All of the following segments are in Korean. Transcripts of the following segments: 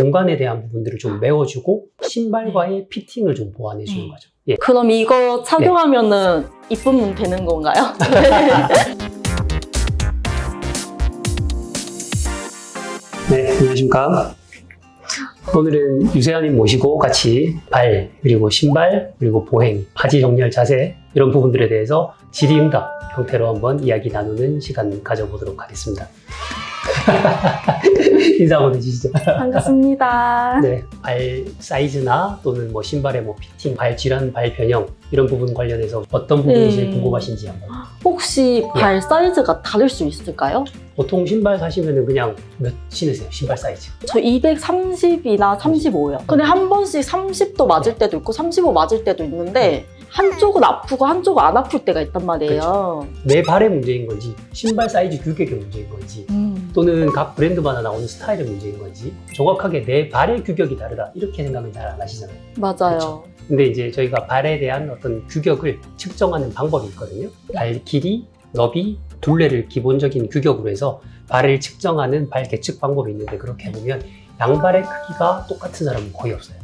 공간에 대한 부분들을 좀 메워주고 신발과의 피팅을 좀 보완해주는 거죠. 예. 그럼 이거 착용하면은 이쁘면 되는 건가요? 네, 안녕하십니까. 오늘은 유세아님 모시고 같이 발, 그리고 신발, 그리고 보행, 바지 정렬 자세 이런 부분들에 대해서 질의응답 형태로 한번 이야기 나누는 시간 가져보도록 하겠습니다. 인사 한번 해주시죠. 반갑습니다. 네, 발 사이즈나 또는 뭐 신발의 뭐 피팅, 발 질환, 발 변형 이런 부분 관련해서 어떤 부분이 제일 궁금하신지 한번. 혹시 발 사이즈가 다를 수 있을까요? 보통 신발 사시면은 그냥 몇 신으세요? 신발 사이즈? 저 230이나 35요. 근데 한 번씩 30도 맞을 때도 있고 35 맞을 때도 있는데 한쪽은 아프고 한쪽은 안 아플 때가 있단 말이에요. 내 발의 문제인 건지 신발 사이즈 규격의 문제인 건지 또는 각 브랜드마다 나오는 스타일의 문제인 건지 정확하게 내 발의 규격이 다르다 이렇게 생각은 잘 안 하시잖아요. 맞아요. 그렇죠? 근데 이제 저희가 발에 대한 어떤 규격을 측정하는 방법이 있거든요. 발 길이, 너비, 둘레를 기본적인 규격으로 해서 발을 측정하는 발 계측 방법이 있는데 그렇게 보면 양발의 크기가 똑같은 사람은 거의 없어요.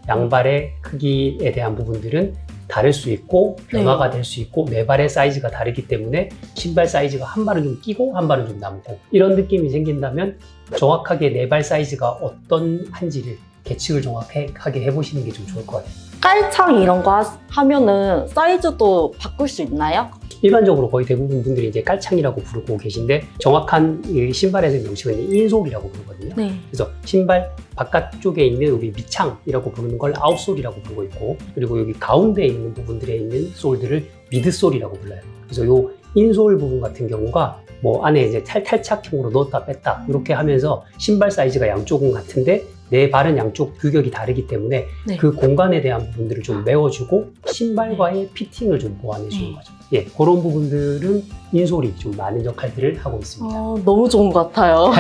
양발의 크기에 대한 부분들은 다를 수 있고 변화가 될 수 있고 내 발의 사이즈가 다르기 때문에 신발 사이즈가 한 발은 좀 끼고 한 발은 좀 남고 이런 느낌이 생긴다면 정확하게 내 발 사이즈가 어떤 한지를 계측을 정확하게 해보시는 게 좀 좋을 것 같아요. 깔창 이런 거 하면은 사이즈도 바꿀 수 있나요? 일반적으로 거의 대부분 분들이 이제 깔창이라고 부르고 계신데 정확한 이 신발에서의 명칭은 인솔이라고 부르거든요. 네. 그래서 신발 바깥쪽에 있는 우리 밑창이라고 부르는 걸 아웃솔이라고 부르고 있고 그리고 여기 가운데에 있는 부분들에 있는 솔들을 미드솔이라고 불러요. 그래서 요 인솔 부분 같은 경우가 뭐 안에 이제 탈착형으로 넣었다 뺐다 이렇게 하면서 신발 사이즈가 양쪽은 같은데 내 발은 양쪽 규격이 다르기 때문에 그 공간에 대한 부분들을 좀 메워주고 신발과의 피팅을 좀 보완해 주는 거죠. 예, 그런 부분들은 인솔이 좀 많은 역할들을 하고 있습니다. 너무 좋은 것 같아요.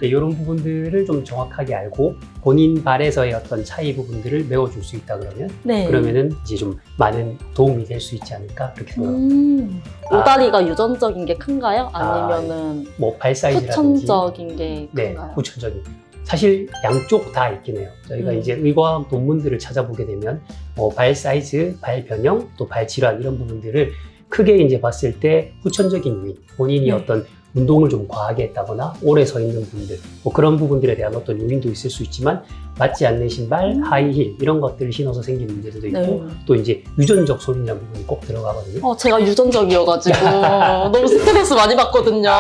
네, 이런 부분들을 좀 정확하게 알고 본인 발에서의 어떤 차이 부분들을 메워줄 수 있다 그러면은 이제 좀 많은 도움이 될 수 있지 않을까 그렇게 생각합니다. 오다리가 유전적인 게 큰가요? 아니면은 뭐 발 사이즈라든지 후천적인 게 네, 큰가요? 후천적인. 사실 양쪽 다 있긴 해요. 저희가 이제 의과학 논문들을 찾아보게 되면 발 사이즈, 발 변형, 또 발 질환 이런 부분들을 크게 이제 봤을 때 후천적인 요인, 본인이 어떤 운동을 좀 과하게 했다거나 오래 서 있는 분들, 뭐 그런 부분들에 대한 어떤 요인도 있을 수 있지만 맞지 않는 신발, 하이힐 이런 것들을 신어서 생긴 문제들도 있고 또 이제 유전적 소인이라는 부분이 꼭 들어가거든요. 제가 유전적이어가지고 너무 스트레스 많이 받거든요.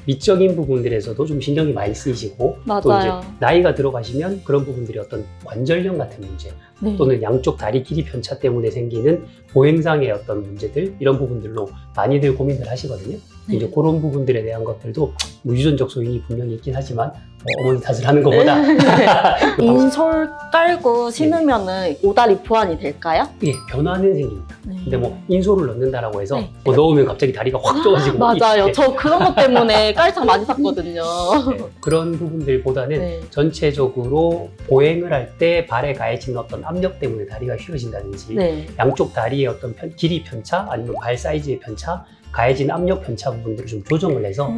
미적인 부분들에서도 좀 신경이 많이 쓰이시고 또 이제 나이가 들어가시면 그런 부분들이 어떤 관절염 같은 문제 또는 양쪽 다리 길이 편차 때문에 생기는 보행상의 어떤 문제들 이런 부분들로 많이들 고민을 하시거든요. 이제 그런 부분들에 대한 것들도 유전적 소인이 분명히 있긴 하지만 어머니 탓을 하는 것보다 인솔 깔고 신으면은 오다리 보완이 될까요? 예, 변화는 생깁니다. 근데 뭐 인솔을 넣는다라고 해서 뭐 넣으면 갑자기 다리가 확 좁아지고 맞아요. 저 그런 것 때문에 깔창 많이 샀거든요. 네, 그런 부분들보다는 전체적으로 보행을 할 때 발에 가해지는 어떤 압력 때문에 다리가 휘어진다든지 양쪽 다리의 어떤 길이 편차 아니면 발 사이즈의 편차 가해진 압력 편차 부분들을 좀 조정을 해서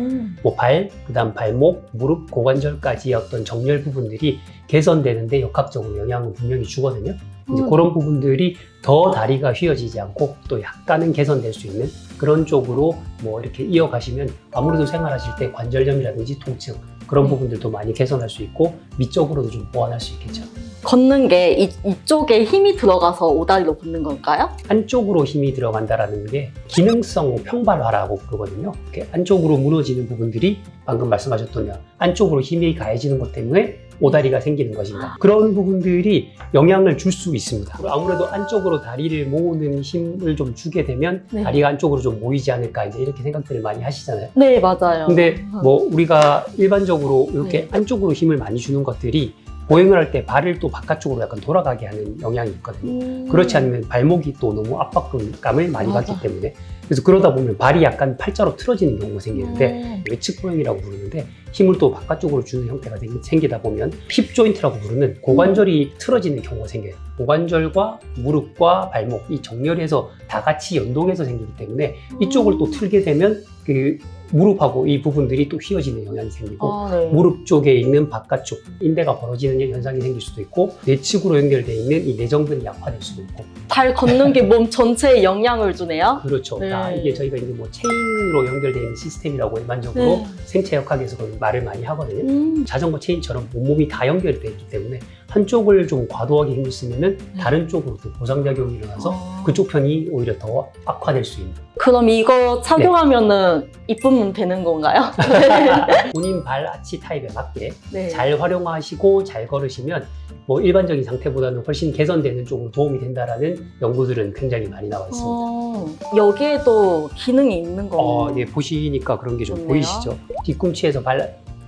뭐 발, 그다음 발목, 무릎, 고관절까지의 어떤 정렬 부분들이 개선되는데 역학적으로 영향을 분명히 주거든요. 이제 그런 부분들이 더 다리가 휘어지지 않고 또 약간은 개선될 수 있는 그런 쪽으로 뭐 이렇게 이어가시면 아무래도 생활하실 때 관절염이라든지 통증 그런 부분들도 많이 개선할 수 있고 미적으로도 좀 보완할 수 있겠죠. 걷는 게 이쪽에 힘이 들어가서 오다리로 걷는 걸까요? 안쪽으로 힘이 들어간다라는 게 기능성 평발화라고 부르거든요. 이렇게 안쪽으로 무너지는 부분들이 방금 말씀하셨던 안쪽으로 힘이 가해지는 것 때문에 오다리가 생기는 것인가 그런 부분들이 영향을 줄 수 있습니다. 아무래도 안쪽으로 다리를 모으는 힘을 좀 주게 되면 다리가 안쪽으로 좀 모이지 않을까 이제 이렇게 생각들을 많이 하시잖아요. 네, 맞아요. 근데 뭐 우리가 일반적으로 이렇게 안쪽으로 힘을 많이 주는 것들이 보행을 할 때 발을 또 바깥쪽으로 약간 돌아가게 하는 영향이 있거든요. 그렇지 않으면 발목이 또 너무 압박감을 많이 받기 때문에 그래서 그러다 보면 발이 약간 팔자로 틀어지는 경우가 생기는데 외측 보행이라고 부르는데 힘을 또 바깥쪽으로 주는 형태가 생기다 보면 힙 조인트라고 부르는 고관절이 틀어지는 경우가 생겨요. 고관절과 무릎과 발목 이 정렬해서 다 같이 연동해서 생기기 때문에 이쪽을 또 틀게 되면 그 무릎하고 이 부분들이 또 휘어지는 영향이 생기고 네. 무릎 쪽에 있는 바깥쪽 인대가 벌어지는 현상이 생길 수도 있고 내측으로 연결되어 있는 이 내전근이 약화될 수도 있고 발 걷는 게 몸 전체에 영향을 주네요. 그렇죠. 네. 이게 저희가 이제 뭐 체인으로 연결되어 있는 시스템이라고 일반적으로 생체역학에서 말을 많이 하거든요. 자전거 체인처럼 온몸이 다 연결이 되어 있기 때문에 한쪽을 좀 과도하게 힘을 쓰면은 다른 쪽으로도 보상작용이 일어나서 그쪽 편이 오히려 더 악화될 수 있는. 그럼 이거 착용하면은 이쁘면 되는 건가요? 본인 발 아치 타입에 맞게 네. 잘 활용하시고 잘 걸으시면 뭐 일반적인 상태보다는 훨씬 개선되는 쪽으로 도움이 된다라는 연구들은 굉장히 많이 나와 있습니다. 여기에도 기능이 있는 건가요? 예, 보시니까 그런 게 좀 좋네요. 보이시죠? 뒤꿈치에서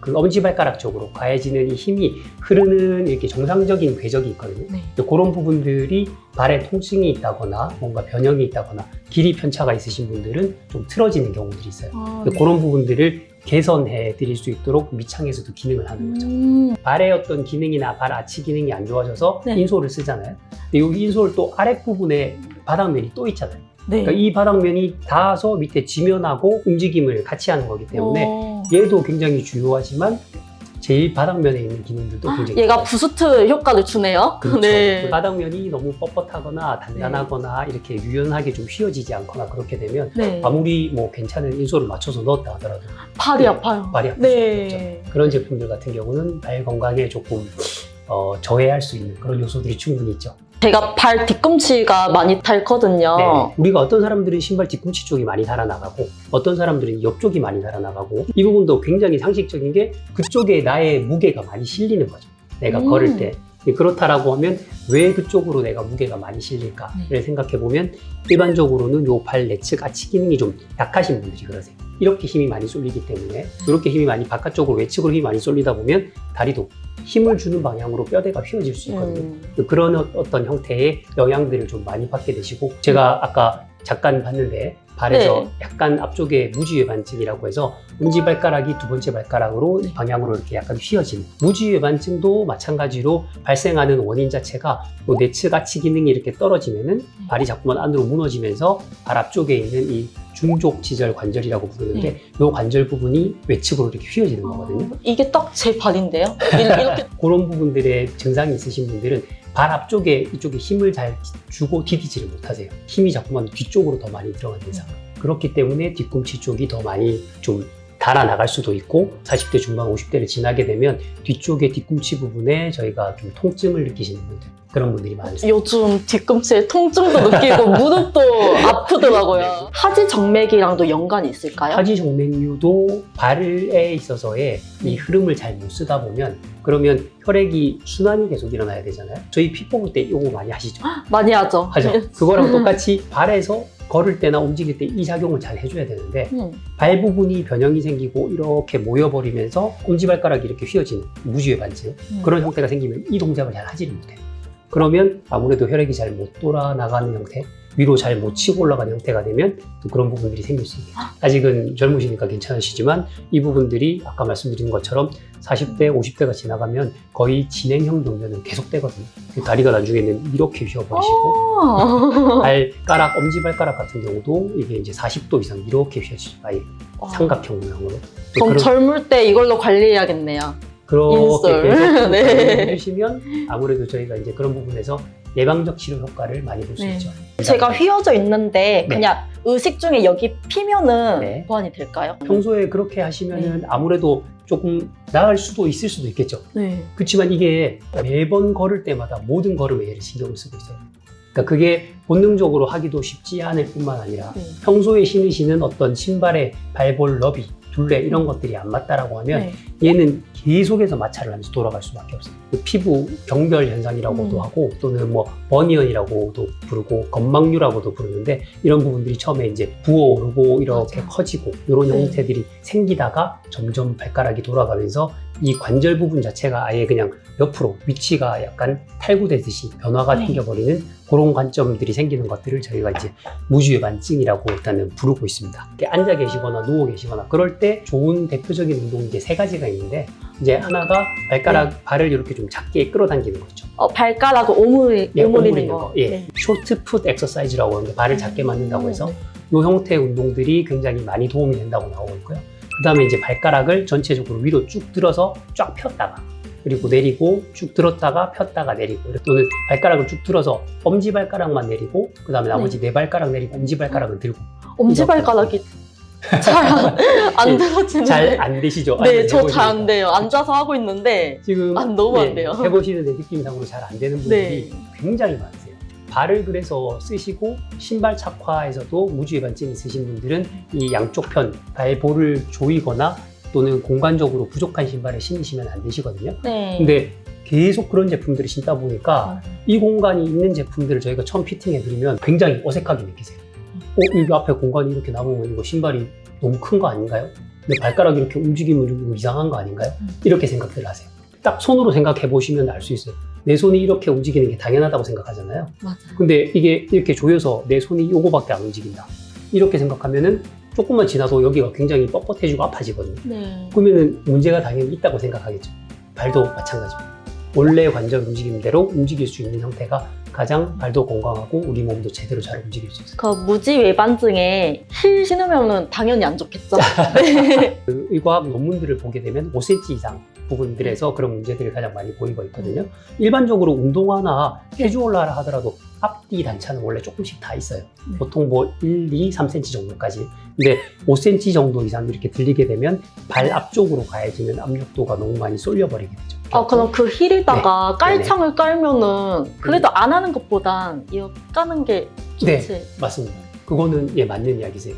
그 엄지발가락 쪽으로 가해지는 이 힘이 흐르는 이렇게 정상적인 궤적이 있거든요. 네. 그런 부분들이 발에 통증이 있다거나 뭔가 변형이 있다거나 길이 편차가 있으신 분들은 좀 틀어지는 경우들이 있어요. 네. 그런 부분들을 개선해 드릴 수 있도록 밑창에서도 기능을 하는 거죠. 발의 어떤 기능이나 발 아치 기능이 안 좋아져서 네. 인솔을 쓰잖아요. 근데 이 인솔 또 아랫부분에 바닥면이 또 있잖아요. 네. 그러니까 이 바닥면이 닿아서 밑에 지면하고 움직임을 같이 하는 거기 때문에 얘도 굉장히 주요하지만 제일 바닥면에 있는 기능들도 굉장히 얘가 중요해요. 부스트 효과를 주네요. 그렇죠. 네. 그 바닥면이 너무 뻣뻣하거나 단단하거나 이렇게 유연하게 좀 휘어지지 않거나 그렇게 되면 네. 아무리 뭐 괜찮은 인솔을 맞춰서 넣었다 하더라도 발이 아파요. 발이 아플 네. 수도 있죠. 그런 제품들 같은 경우는 발 건강에 조금 저해할 수 있는 그런 요소들이 충분히 있죠. 제가 발 뒤꿈치가 많이 닳거든요. 네. 우리가 어떤 사람들은 신발 뒤꿈치 쪽이 많이 달아나가고 어떤 사람들은 옆쪽이 많이 달아나가고 이 부분도 굉장히 상식적인 게 그쪽에 나의 무게가 많이 실리는 거죠. 내가 걸을 때. 그렇다라고 하면 왜 그쪽으로 내가 무게가 많이 실릴까를 생각해 보면 일반적으로는 요 발 내측 아치 기능이 좀 약하신 분들이 그러세요. 이렇게 힘이 많이 쏠리기 때문에 이렇게 힘이 많이 바깥쪽으로 외측으로 힘이 많이 쏠리다 보면 다리도 힘을 주는 방향으로 뼈대가 휘어질 수 있거든요. 그런 어떤 형태의 영향들을 좀 많이 받게 되시고 제가 아까 잠깐 봤는데 발에서 약간 앞쪽에 무지외 반증이라고 해서 엄지발가락이 두 번째 발가락으로 방향으로 이렇게 약간 휘어지는 무지외 반증도 마찬가지로 발생하는 원인 자체가 내측 아치 기능이 이렇게 떨어지면은 발이 자꾸만 안으로 무너지면서 발 앞쪽에 있는 이 중족 지절 관절이라고 부르는데 이 관절 부분이 외측으로 이렇게 휘어지는 거거든요. 이게 딱 제 발인데요? 이렇게 그런 부분들의 증상이 있으신 분들은 발 앞쪽에 이쪽에 힘을 잘 주고 디디지를 못하세요. 힘이 자꾸만 뒤쪽으로 더 많이 들어가는 이상. 그렇기 때문에 뒤꿈치 쪽이 더 많이 좀 달아나갈 수도 있고 40대 중반 50대를 지나게 되면 뒤쪽의 뒤꿈치 부분에 저희가 좀 통증을 느끼시는 분들 그런 분들이 많으세요. 요즘 뒤꿈치에 통증도 느끼고 무릎도 아프더라고요. 하지 정맥이랑도 연관이 있을까요? 하지 정맥류도 발에 있어서의 이 흐름을 잘 못 쓰다 보면 그러면 혈액이 순환이 계속 일어나야 되잖아요. 저희 피 뽑을 때 이거 많이 하시죠? 많이 하죠. 하죠. 그거랑 똑같이 발에서 걸을 때나 움직일 때 이 작용을 잘 해줘야 되는데 발 부분이 변형이 생기고 이렇게 모여버리면서 엄지발가락이 이렇게 휘어지는 무지외 반증 그런 형태가 생기면 이 동작을 잘 하지를 못해요. 그러면 아무래도 혈액이 잘 못 돌아나가는 형태 위로 잘 못 치고 올라가는 형태가 되면 또 그런 부분들이 생길 수 있겠죠. 아직은 젊으시니까 괜찮으시지만 이 부분들이 아까 말씀드린 것처럼 40대, 50대가 지나가면 거의 진행형 병변은 계속되거든요. 다리가 나중에는 이렇게 휘어버리시고 발가락, 엄지발가락 같은 경우도 이게 이제 40도 이상 이렇게 휘어지죠. 아예 삼각형 모양으로. 그럼 젊을 때 이걸로 관리해야겠네요. 그렇게 인솔. 계속 네. 해주시면 아무래도 저희가 이제 그런 부분에서 예방적 치료 효과를 많이 볼 수 네. 있죠. 제가 휘어져 있는데 네. 그냥 의식 중에 여기 피면은 네. 보완이 될까요? 평소에 그렇게 하시면은 아무래도 조금 나을 수도 있을 수도 있겠죠. 네. 그렇지만 이게 매번 걸을 때마다 모든 걸음에 얘를 신경을 쓰고 있어요. 그러니까 그게 본능적으로 하기도 쉽지 않을 뿐만 아니라 평소에 신으시는 어떤 신발의 발볼 너비, 둘레 이런 것들이 안 맞다라고 하면 얘는 계속해서 마찰을 하면서 돌아갈 수밖에 없어요. 그 피부 경별 현상이라고도 하고 또는 뭐 버니언이라고도 부르고 건막류라고도 부르는데 이런 부분들이 처음에 이제 부어오르고 이렇게 커지고 이런 형태들이 생기다가 점점 발가락이 돌아가면서 이 관절 부분 자체가 아예 그냥 옆으로 위치가 약간 탈구되듯이 변화가 생겨버리는 그런 관점들이 생기는 것들을 저희가 이제 무지외 반증이라고 일단은 부르고 있습니다. 이렇게 앉아 계시거나 누워 계시거나 그럴 때 좋은 대표적인 운동이 이제 세 가지가 있는데 이제 하나가 발가락 발을 이렇게 좀 작게 끌어당기는 거죠. 발가락을 오므리는 거. 예. 쇼트 풋 엑서사이즈라고 하는데 발을 작게 만든다고 해서 형태의 운동들이 굉장히 많이 도움이 된다고 나오고 있고요. 그 다음에 이제 발가락을 전체적으로 위로 쭉 들어서 쫙 폈다가 그리고 내리고 쭉 들었다가 폈다가 내리고 또는 발가락을 쭉 들어서 엄지발가락만 내리고 그 다음에 나머지 네 발가락 내리고 엄지발가락을 들고 엄지발가락이 잘 안 들어지는데 잘 안 되시죠? 네, 저 잘 안 돼요. 앉아서 하고 있는데 지금 너무 안 돼요. 해보시는데 느낌상으로 잘 안 되는 분들이 굉장히 많으세요. 발을 그래서 쓰시고 신발 착화에서도 무지외반증이 있으신 분들은 이 양쪽 편 발볼을 조이거나 또는 공간적으로 부족한 신발을 신으시면 안 되시거든요. 네. 근데 계속 그런 제품들을 신다 보니까 이 공간이 있는 제품들을 저희가 처음 피팅해드리면 굉장히 어색하게 느끼세요. 여기 앞에 공간이 이렇게 남으면 이거 신발이 너무 큰 거 아닌가요? 근데 발가락이 이렇게 움직이면 이거 이상한 거 아닌가요? 이렇게 생각들 하세요. 딱 손으로 생각해 보시면 알 수 있어요. 내 손이 이렇게 움직이는 게 당연하다고 생각하잖아요. 맞아요. 근데 이게 이렇게 조여서 내 손이 요거밖에 안 움직인다. 이렇게 생각하면은 조금만 지나도 여기가 굉장히 뻣뻣해지고 아파지거든요. 네. 그러면은 문제가 당연히 있다고 생각하겠죠. 발도 마찬가지입니다. 원래 관절 움직임대로 움직일 수 있는 형태가 가장 발도 건강하고 우리 몸도 제대로 잘 움직일 수 있어요. 그 무지외반증에 힐 신으면 당연히 안 좋겠죠. 네. 그 의과학 논문들을 보게 되면 5cm 이상 부분들에서 그런 문제들이 가장 많이 보이고 있거든요. 일반적으로 운동화나 캐주얼화를 하더라도 앞뒤 단차는 원래 조금씩 다 있어요. 보통 뭐 1, 2, 3cm 정도까지. 근데 5cm 정도 이상 이렇게 들리게 되면 발 앞쪽으로 가해지는 압력도가 너무 많이 쏠려버리게 되죠. 그럼 그 힐에다가 네. 깔창을 깔면은 그래도 안 하는 것보단 이거 까는 게 좋지. 네, 맞습니다. 그거는 맞는 이야기세요.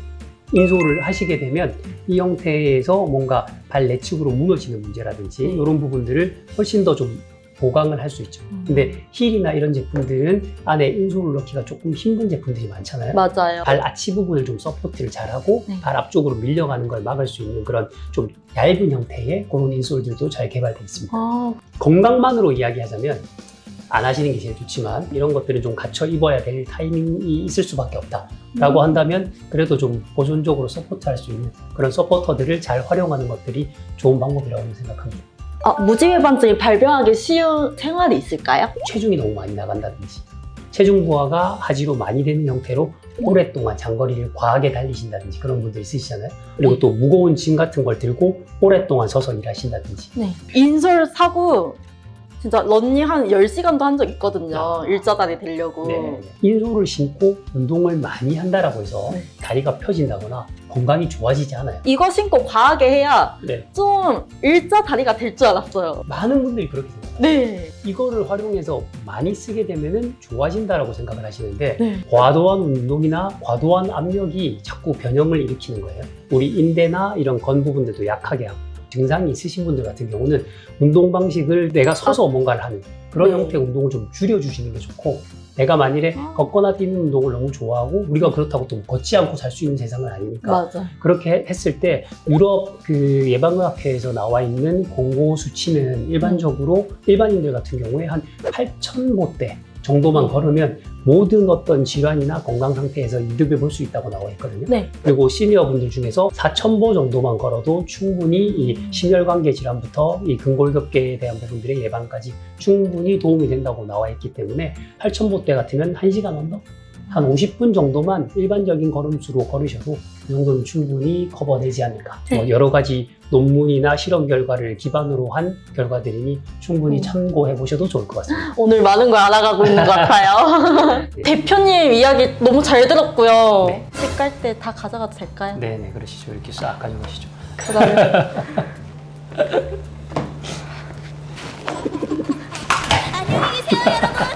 인솔을 하시게 되면 이 형태에서 뭔가 발 내측으로 무너지는 문제라든지 이런 부분들을 훨씬 더 좀 보강을 할 수 있죠. 근데 힐이나 이런 제품들은 안에 인솔을 넣기가 조금 힘든 제품들이 많잖아요. 맞아요. 발 아치 부분을 좀 서포트를 잘하고 네. 발 앞쪽으로 밀려가는 걸 막을 수 있는 그런 좀 얇은 형태의 그런 인솔들도 잘 개발되어 있습니다. 건강만으로 이야기하자면 안 하시는 게 제일 좋지만 이런 것들은 좀 갖춰 입어야 될 타이밍이 있을 수밖에 없다라고 한다면 그래도 좀 보존적으로 서포트할 수 있는 그런 서포터들을 잘 활용하는 것들이 좋은 방법이라고 생각합니다. 무지외반증이 발병하기 쉬운 생활이 있을까요? 체중이 너무 많이 나간다든지 체중 부하가 하지로 많이 되는 형태로 오랫동안 장거리를 과하게 달리신다든지 그런 분들 있으시잖아요. 그리고 또 무거운 짐 같은 걸 들고 오랫동안 서서 일하신다든지. 네. 인솔 사고 진짜 러닝 한 10시간도 한 적 있거든요. 일자다리 되려고. 네. 인솔을 신고 운동을 많이 한다라고 해서 네. 다리가 펴진다거나 건강이 좋아지지 않아요. 이거 신고 과하게 해야 네. 좀 일자다리가 될 줄 알았어요. 많은 분들이 그렇게 생각해요. 네. 이거를 활용해서 많이 쓰게 되면은 좋아진다라고 생각을 하시는데 네. 과도한 운동이나 과도한 압력이 자꾸 변형을 일으키는 거예요. 우리 인대나 이런 건 부분들도 약하게 하고 증상이 있으신 분들 같은 경우는 운동 방식을 내가 서서 뭔가를 하는 그런 네. 형태의 운동을 좀 줄여주시는 게 좋고 내가 만일에 걷거나 뛰는 운동을 너무 좋아하고 우리가 그렇다고 또 걷지 않고 살 수 있는 세상은 아니니까 맞아. 그렇게 했을 때 유럽 그 예방의학회에서 나와 있는 공고 수치는 일반적으로 일반인들 같은 경우에 한 8,000보대 정도만 걸으면 모든 어떤 질환이나 건강 상태에서 이득을 볼 수 있다고 나와 있거든요. 네. 그리고 시니어 분들 중에서 4,000보 정도만 걸어도 충분히 이 심혈관계 질환부터 이 근골격계에 대한 부분들의 예방까지 충분히 도움이 된다고 나와 있기 때문에 8,000보대 같으면 1시간 언더? 한 50분 정도만 일반적인 걸음수로 걸으셔도 그 정도는 충분히 커버되지 않을까. 네. 여러 가지 논문이나 실험 결과를 기반으로 한 결과들이니 충분히 참고해 보셔도 좋을 것 같습니다. 오늘 많은 걸 알아가고 있는 것 같아요. 네. 대표님 이야기 너무 잘 들었고요. 네. 책 깔 때 다 가져가도 될까요? 네네, 그러시죠. 이렇게 싹 가져가시죠. 그다음에 안녕히 계세요, 여러분.